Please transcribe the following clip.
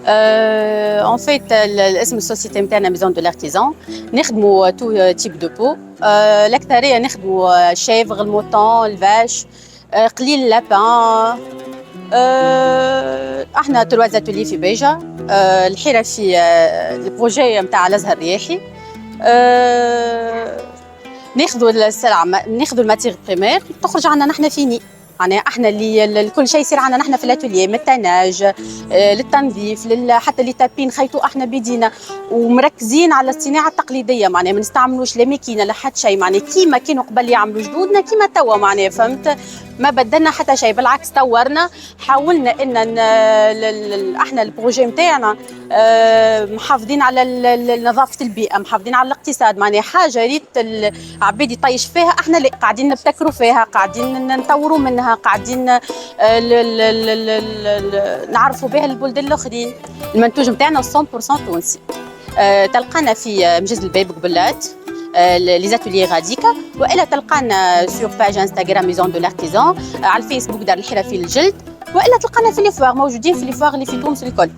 En fait, الاسم السوسيتي نتاعنا ميزون دو لارتيزان. نخدموا تو تيب دو بو. الاكثريه نخدموا الشيفغ، الموطون، الفاش، قليل اللابان. احنا تروا اتولي في بيجا. الحرفي البروجي نتاع الازهر الرياحي. ناخذوا السلعه، ناخذوا الماتيغ بريمير تخرج عنا نحن فيني. معناها احنا اللي كل شيء يصير عندنا نحن في الاتوليه، من التناج للتنظيف حتى اللي تابين نخيطوا احنا بيدينا، ومركزين على الصناعه التقليديه. معناها ما نستعملوش لا ماكينه لا حتى شيء، معناها كيما كانوا قبل يعملوا جدودنا كيما توا. معناها فهمت، ما بدلنا حتى شيء، بالعكس طورنا. حاولنا ان احنا البروجي نتاعنا محافظين على نظافه البيئه، محافظين على الاقتصاد. معناها حاجه ريت العباد يطيش فيها، احنا لا قاعدين نبتكروا فيها، قاعدين نطوروا منها، قاعدين نعرفوا بها البلدان الاخرين. المنتوج نتاعنا 100% تونسي. تلقانا في مجز الباب قبلات لي زاتوليي غاديكا، والا تلقانا سور باج انستغرام ميزون دو لارتيزان، على الفيسبوك دار الحرفي للجلد، والا تلقانا في لي فواغ، موجودين في لي فواغ اللي في تونس الكل.